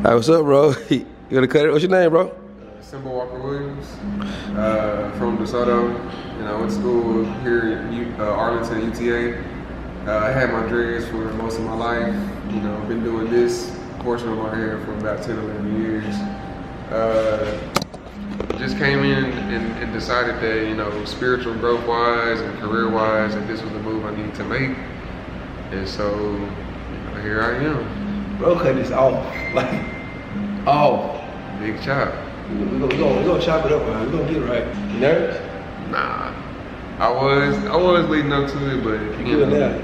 Hey, what's up, bro? You gonna cut it? What's your name, bro? Simba Walker Williams, from DeSoto. I went to school here in Arlington, UTA. I had my dreads for most of my life. I've been doing this portion of my hair for about 10, 11 years. Just came in and decided that, spiritual growth-wise and career-wise, that this was the move I needed to make. And so, here I am. Bro, cut this off. Like, off. Big chop. We're gonna chop it up, man. We're gonna get it right. You nervous? Nah. I was leading up to it, but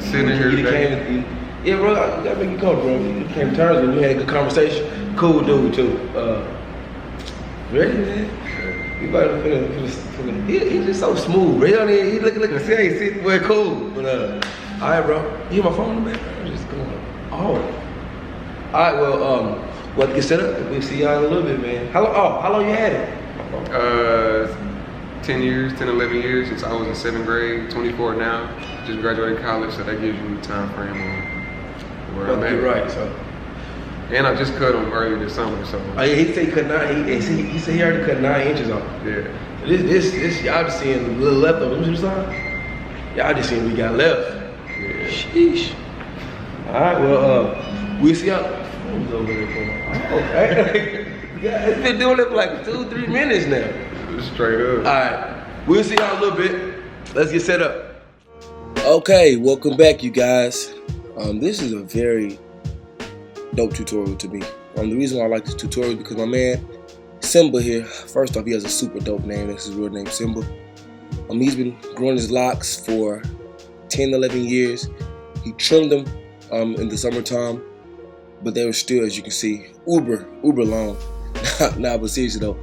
sitting here today. Yeah, bro, I gotta make you come, bro. You came to terms with me, we had a good conversation. Cool dude, too. Ready, man? You better finna. He's just so smooth, bro. He looking serious, boy, cool. But, all right, bro. You hear my phone in the background? Just going all right, well, we'll get set up. We'll see y'all in a little bit, man. How long you had it? 10 years, 10, 11 years since I was in 7th grade, 24 now. Just graduated college, so that gives you time frame on where I'm at. Right, so. And I just cut them earlier this summer, so. Oh yeah, he said he cut 9, he said he already cut 9 inches off. Yeah. This, y'all just seeing a little left of him, y'all just seeing we got left. Yeah. Sheesh. All right, well, we'll see y'all. Over there for okay. Yeah, it's been doing it for like 2-3 minutes now. Straight up. All right, we'll see y'all in a little bit. Let's get set up. Okay, welcome back, you guys. This is a very dope tutorial to me. The reason why I like this tutorial is because my man Simba here. First off, he has a super dope name. That's his real name, Simba. He's been growing his locks for 10, 11 years. He trimmed them in the summertime, but they were still, as you can see, uber long. Nah, but seriously though,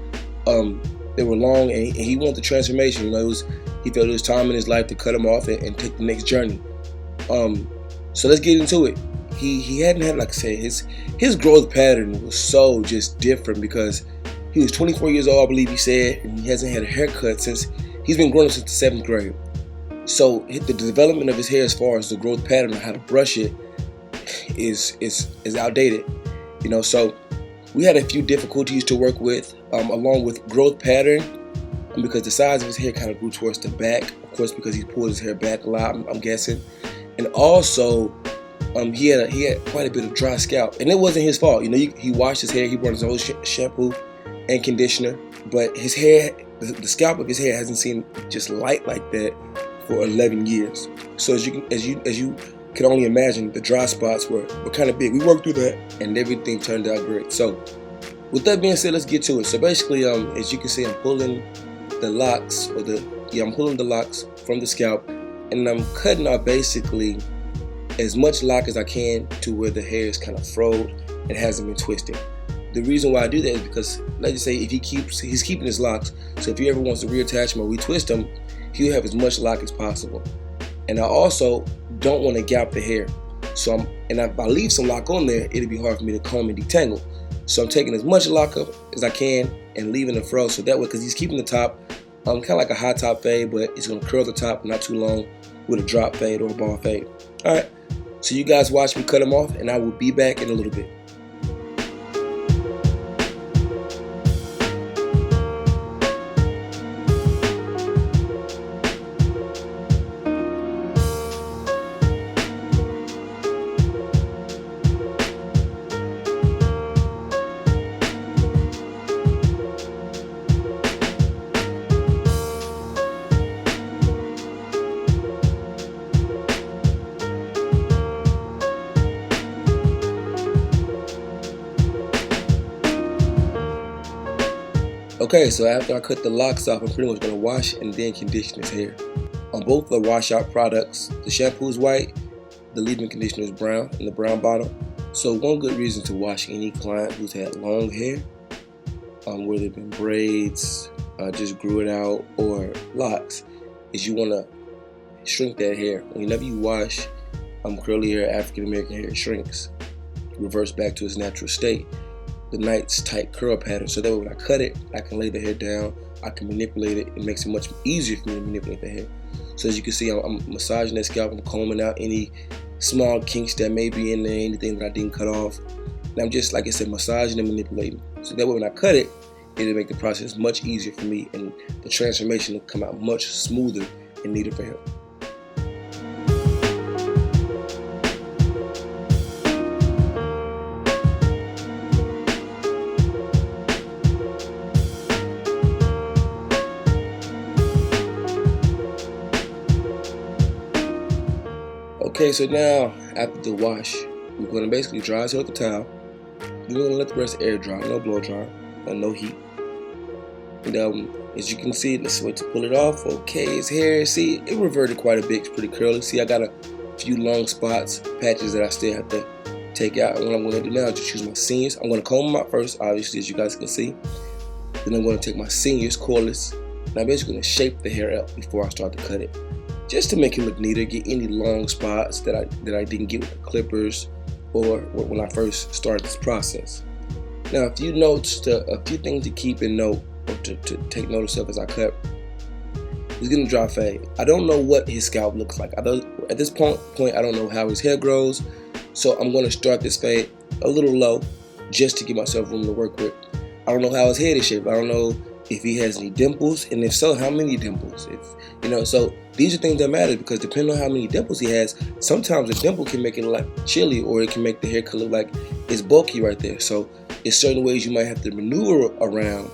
they were long, and he wanted the transformation. He felt it was time in his life to cut them off and take the next journey. So let's get into it. He hadn't had, like I said, his growth pattern was so just different because he was 24 years old, I believe he said, and he hasn't had a haircut since he's been growing since the 7th grade. So the development of his hair, as far as the growth pattern and how to brush it, is outdated. So we had a few difficulties to work with, along with growth pattern, because the size of his hair kind of grew towards the back, of course, because he pulled his hair back a lot, I'm guessing. And also, he had quite a bit of dry scalp, and it wasn't his fault. He washed his hair, he brought his own shampoo and conditioner, but his hair, the scalp of his hair hasn't seen just light like that for 11 years. So as you can only imagine, the dry spots were kind of big. We worked through that, and everything turned out great. So with that being said, let's get to it. So basically, as you can see, I'm pulling the locks, I'm pulling the locks from the scalp, and I'm cutting out basically as much lock as I can to where the hair is kind of froed and hasn't been twisted. The reason why I do that is because, let's just say, if he's keeping his locks, so if he ever wants to reattach them or retwist them, he'll have as much lock as possible. And I also don't want to gap the hair. So if I leave some lock on there, it'll be hard for me to comb and detangle. So I'm taking as much lock up as I can and leaving the fro, so that way, because he's keeping the top kind of like a high top fade, but it's going to curl the top not too long with a drop fade or a ball fade. All right, so you guys watch me cut them off, and I will be back in a little bit. Okay, so after I cut the locks off, I'm pretty much going to wash and then condition his hair. On both the washout products, the shampoo is white, the leave-in conditioner is brown in the brown bottle. So one good reason to wash any client who's had long hair, whether they've been braids, just grew it out, or locks, is you want to shrink that hair. Whenever you wash curly hair, African American hair, it shrinks, reverts back to its natural state. The nice tight curl pattern, so that way when I cut it, I can lay the hair down, I can manipulate it. It makes it much easier for me to manipulate the hair. So as you can see, I'm massaging that scalp, I'm combing out any small kinks that may be in there, anything that I didn't cut off. And I'm just, like I said, massaging and manipulating. So that way when I cut it, it'll make the process much easier for me, and the transformation will come out much smoother and neater for him. Okay, so now after the wash, we're going to basically dry his hair with the towel. We're going to let the rest air dry, no blow dry, and no heat. And as you can see, let's wait to pull it off. Okay, his hair, see, it reverted quite a bit. It's pretty curly. See, I got a few long spots, patches that I still have to take out. And what I'm going to do now is just use my seniors. I'm going to comb them out first, obviously, as you guys can see. Then I'm going to take my seniors, cordless, and I'm basically going to shape the hair up before I start to cut it, just to make it look neater, get any long spots that I didn't get with the clippers or when I first started this process. Now, a few notes, a few things to keep in note or to take notice of as I cut. He's getting a dry fade. I don't know what his scalp looks like. At this point, I don't know how his hair grows, so I'm going to start this fade a little low just to give myself room to work with. I don't know how his head is shaped. I don't know if he has any dimples, and if so, how many dimples? So these are things that matter, because depending on how many dimples he has, sometimes a dimple can make it look chilly, or it can make the haircut look like it's bulky right there. So there's certain ways you might have to maneuver around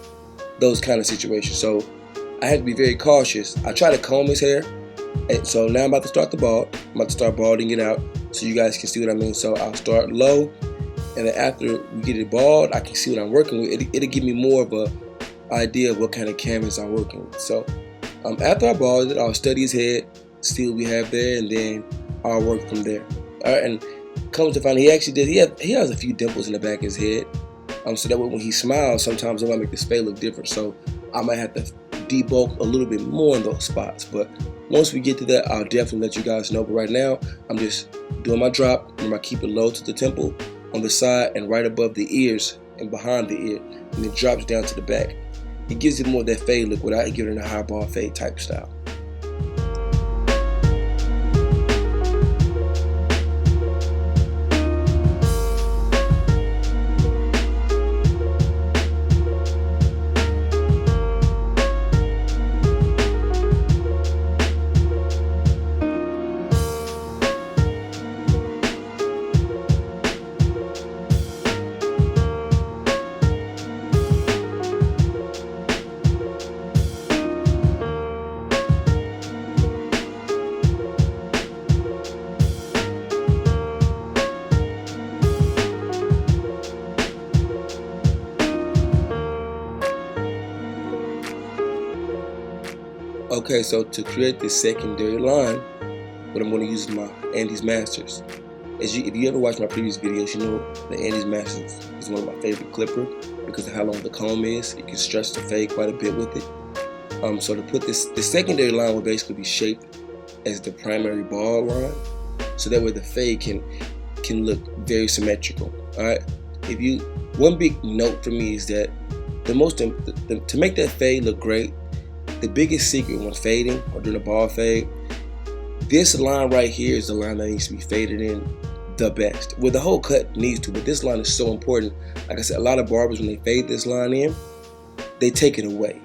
those kind of situations. So I have to be very cautious. I try to comb his hair, and so now I'm about to start the bald. I'm about to start balding it out so you guys can see what I mean. So I'll start low, and then after we get it bald, I can see what I'm working with. It'll give me more of a idea of what kind of canvas I'm working with. So after I bald it, I'll study his head, see what we have there, and then I'll work from there. All right, and comes to find, he has a few dimples in the back of his head. So that way when he smiles, sometimes it might make his face look different. So I might have to debulk a little bit more in those spots. But once we get to that, I'll definitely let you guys know. But right now, I'm just doing my drop. Remember, I keep it low to the temple, on the side, and right above the ears and behind the ear, and it drops down to the back. It gives it more of that fade look without giving it a high ball fade type style. Okay, so to create this secondary line, what I'm going to use is my Andes Masters. If you ever watched my previous videos, you know the Andes Masters is one of my favorite clipper because of how long the comb is. You can stretch the fade quite a bit with it. So to put the secondary line will basically be shaped as the primary ball line, so that way the fade can look very symmetrical. All right. One big note for me is that to make that fade look great, the biggest secret when fading or doing a ball fade, this line right here is the line that needs to be faded in the best. Well, the whole cut needs to, but this line is so important. Like I said, a lot of barbers, when they fade this line in, they take it away.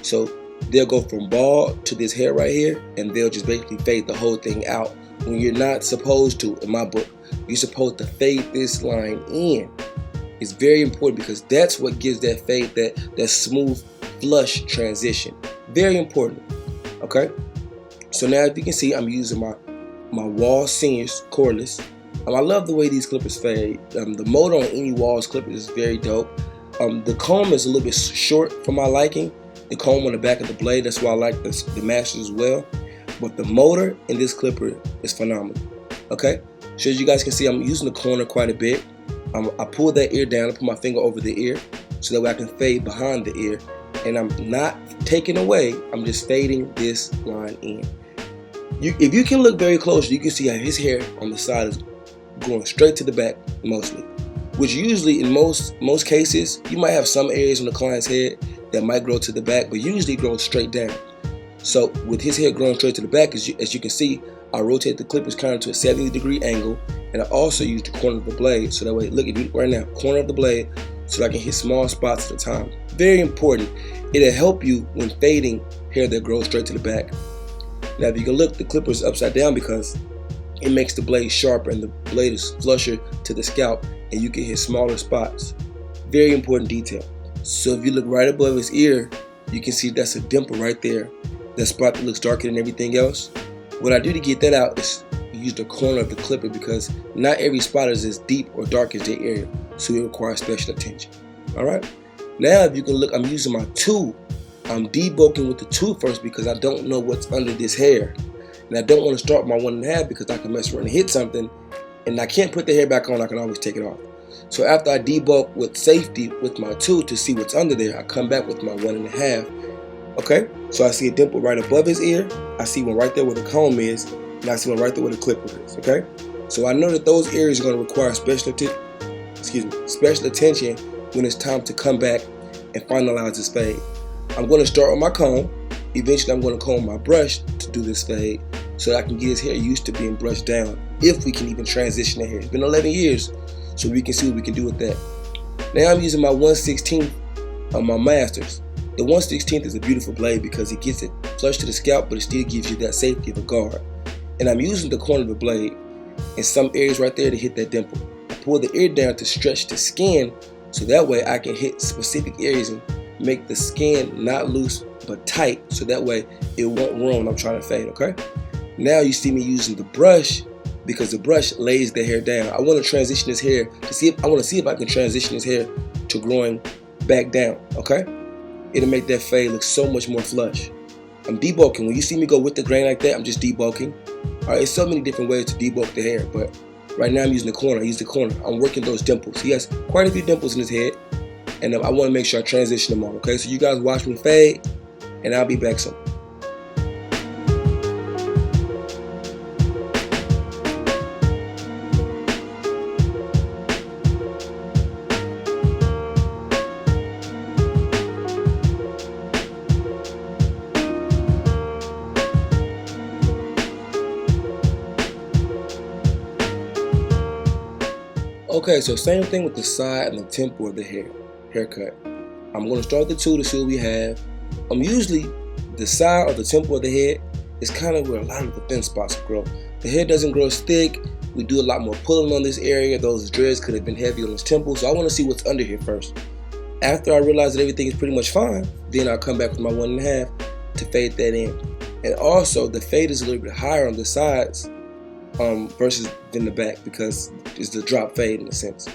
So they'll go from bald to this hair right here, and they'll just basically fade the whole thing out when you're not supposed to. In my book, you're supposed to fade this line in. It's very important because that's what gives that fade that smooth, flush transition. Very important. Okay, so now if you can see, I'm using my Wall Seniors cordless. I love the way these clippers fade. The motor on any Walls clippers is very dope. The comb is a little bit short for my liking. The comb on the back of the blade, that's why I like the Masters as well. But the motor in this clipper is phenomenal. Okay, so as you guys can see, I'm using the corner quite a bit. I pull that ear down, I put my finger over the ear so that way I can fade behind the ear. And I'm not taking away, I'm just fading this line in. If you can look very close, you can see how his hair on the side is going straight to the back mostly. Which usually in most cases, you might have some areas on the client's head that might grow to the back, but usually it grows straight down. So with his hair growing straight to the back, as you can see, I rotate the clippers kind of to a 70-degree angle, and I also use the corner of the blade, so that way, look, if you right now, corner of the blade, so I can hit small spots at a time. Very important. It'll help you when fading hair that grows straight to the back. Now, if you can look, the clipper is upside down because it makes the blade sharper and the blade is flusher to the scalp, and you can hit smaller spots. Very important detail. So if you look right above his ear, you can see that's a dimple right there. That spot that looks darker than everything else. What I do to get that out is use the corner of the clipper, because not every spot is as deep or dark as their area, so it requires special attention. Alright? Now if you can look, I'm using my tool. I'm debulking with the tool first because I don't know what's under this hair. And I don't want to start my 1.5 because I can mess around and hit something, and I can't put the hair back on, I can always take it off. So after I debulk with safety with my tool to see what's under there, I come back with my 1.5. Okay, so I see a dimple right above his ear, I see one right there where the comb is, and I see one right there where the clipper is. Okay, so I know that those areas are going to require special attention when it's time to come back and finalize this fade. I'm going to start with my comb. Eventually I'm going to comb my brush to do this fade so that I can get his hair used to being brushed down, if we can even transition the hair. It's been 11 years, so we can see what we can do with that. Now I'm using my 1/16 of my Masters. The 1/16 is a beautiful blade because it gets it flush to the scalp, but it still gives you that safety of a guard. And I'm using the corner of the blade in some areas right there to hit that dimple. I pull the ear down to stretch the skin, so that way I can hit specific areas and make the skin not loose but tight, so that way it won't run when I'm trying to fade. Okay? Now you see me using the brush because the brush lays the hair down. I want to transition his hair to see if I can transition his hair to growing back down. Okay? It'll make that fade look so much more flush. I'm debulking. When you see me go with the grain like that, I'm just debulking. Alright, there's so many different ways to debulk the hair, but right now I'm using the corner. I use the corner. I'm working those dimples. He has quite a few dimples in his head, and I want to make sure I transition them all. Okay, so you guys watch me fade, and I'll be back soon. Okay, so same thing with the side and the temple of the haircut. I'm going to start with the tool to see what we have. Usually the side or the temple of the head is kind of where a lot of the thin spots grow. The hair doesn't grow as thick. We do a lot more pulling on this area. Those dreads could have been heavy on his temple, so I want to see what's under here first. After I realize that everything is pretty much fine, then I'll come back with my 1.5 to fade that in. And also the fade is a little bit higher on the sides versus than the back because it's the drop fade in a sense.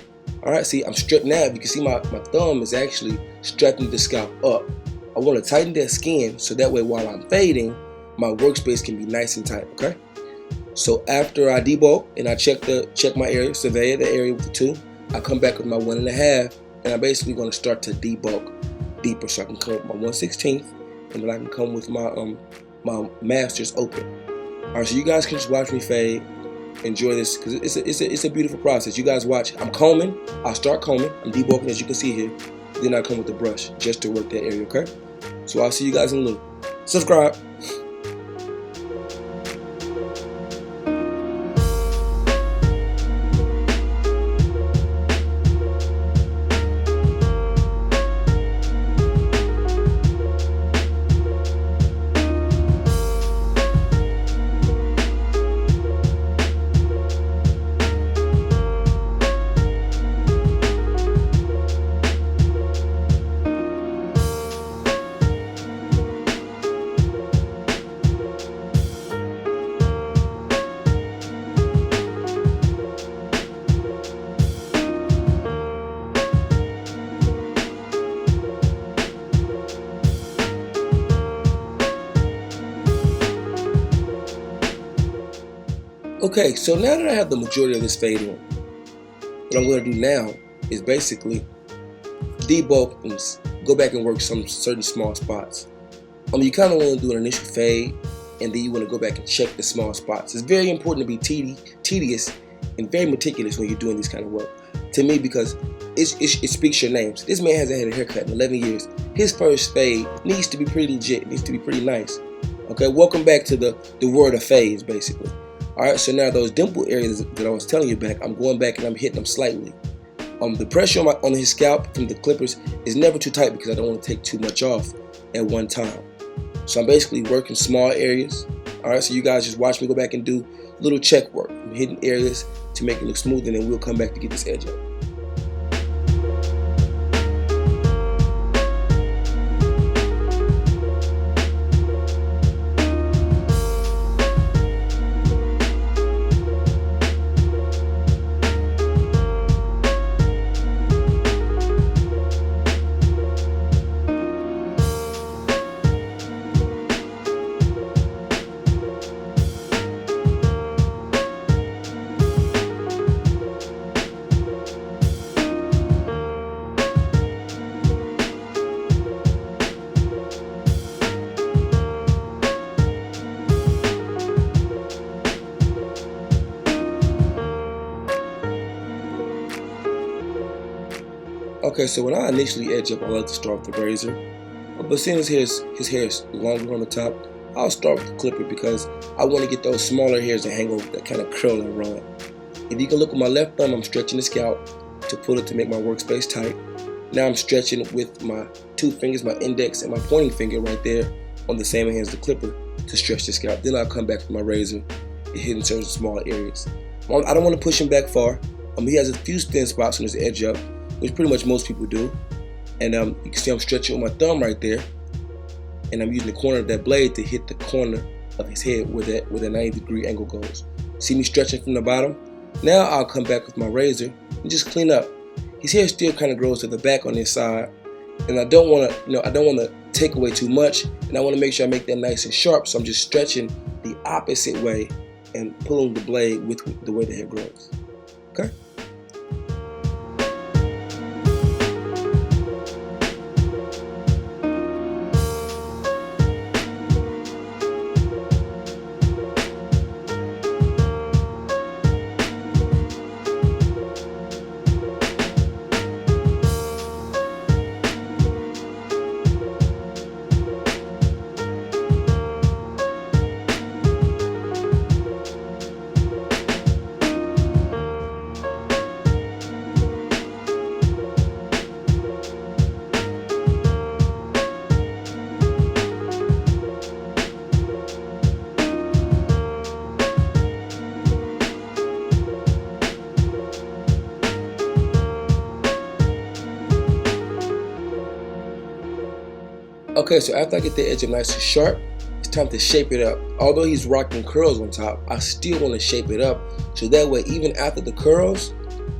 Alright, see, I'm stripped now. You can see my thumb is actually strapping the scalp up. I want to tighten that skin so that way while I'm fading, my workspace can be nice and tight, okay? So after I debulk and I check my area, survey the area with the tool, I come back with my 1.5, and I'm basically going to start to debulk deeper so I can come with my 1/16, and then I can come with my my Masters open. Alright, so you guys can just watch me fade. Enjoy this because it's a beautiful process. You guys watch. I'm combing. I'll start combing. I'm debulking as you can see here. Then I come with the brush just to work that area, okay? So I'll see you guys in a little. Subscribe. Okay, so now that I have the majority of this fade in, what I'm going to do now is basically debulk and go back and work some certain small spots. You kind of want to do an initial fade, and then you want to go back and check the small spots. It's very important to be tedious and very meticulous when you're doing this kind of work. To me, because it speaks your names. This man hasn't had a haircut in 11 years. His first fade needs to be pretty legit. It needs to be pretty nice. Okay, welcome back to the world of fades, basically. All right, so now those dimple areas that I was telling you back, I'm going back and I'm hitting them slightly. The pressure on his scalp from the clippers is never too tight because I don't want to take too much off at one time. So I'm basically working small areas. All right, so you guys just watch me go back and do little check work. I'm hitting areas to make it look smooth, and then we'll come back to get this edge up. Okay, so when I initially edge up, I like to start with the razor. But seeing his hair is longer on the top, I'll start with the clipper because I want to get those smaller hairs that hang over, that kind of curl and run. If you can look with my left thumb, I'm stretching the scalp to pull it to make my workspace tight. Now I'm stretching with my two fingers, my index and my pointing finger right there on the same hand as the clipper to stretch the scalp. Then I'll come back with my razor and hit in certain small areas. I don't want to push him back far. He has a few thin spots on his edge up, which pretty much most people do. And you can see I'm stretching with my thumb right there, and I'm using the corner of that blade to hit the corner of his head where that 90-degree angle goes. See me stretching from the bottom? Now I'll come back with my razor and just clean up. His hair still kind of grows to the back on this side, and I don't want to take away too much, and I want to make sure I make that nice and sharp. So I'm just stretching the opposite way and pulling the blade with the way the hair grows. Okay. Okay, so after I get the edge up nice and sharp, it's time to shape it up. Although he's rocking curls on top, I still want to shape it up so that way even after the curls,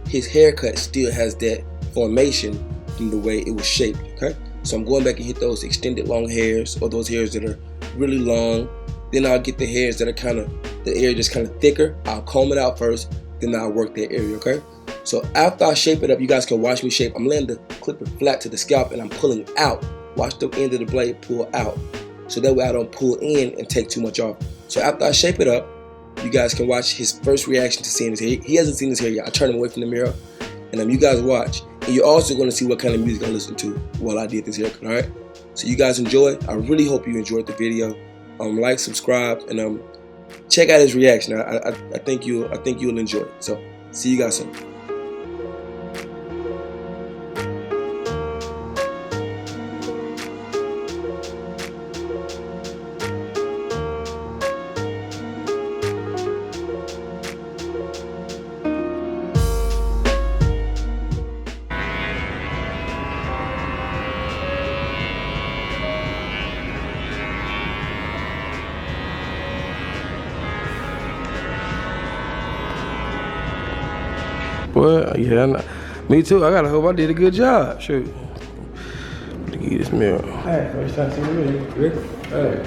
his haircut still has that formation from the way it was shaped, okay? So I'm going back and hit those extended long hairs or those hairs that are really long. Then I'll get the hairs that are the area just kind of thicker. I'll comb it out first, then I'll work that area, okay? So after I shape it up, you guys can watch me shape. I'm laying the clipper flat to the scalp and I'm pulling out. Watch the end of the blade pull out. So that way I don't pull in and take too much off. So after I shape it up, you guys can watch his first reaction to seeing his hair. He hasn't seen his hair yet. I turn him away from the mirror and you guys watch. And you're also going to see what kind of music I listen to while I did this haircut, alright? So you guys enjoy. I really hope you enjoyed the video. Like, subscribe, and check out his reaction. I think you'll enjoy it. So see you guys soon. Well, yeah, me too. I gotta hope I did a good job. Shoot. Let me get this mirror. Hey, first time seeing the mirror. Hey.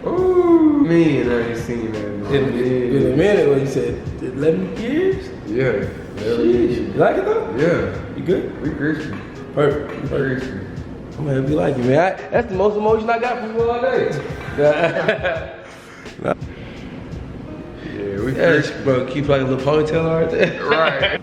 Ooh, man, I ain't seen that. In a minute when you said 11 years? Yeah. Sheesh. You like it though? Yeah. You good? We crispy. Perfect. We crispy. I'm gonna help you like it, man. That's the most emotion I got from you all day. Yeah, we Yeah, bro, keep like a little ponytail right there. Right.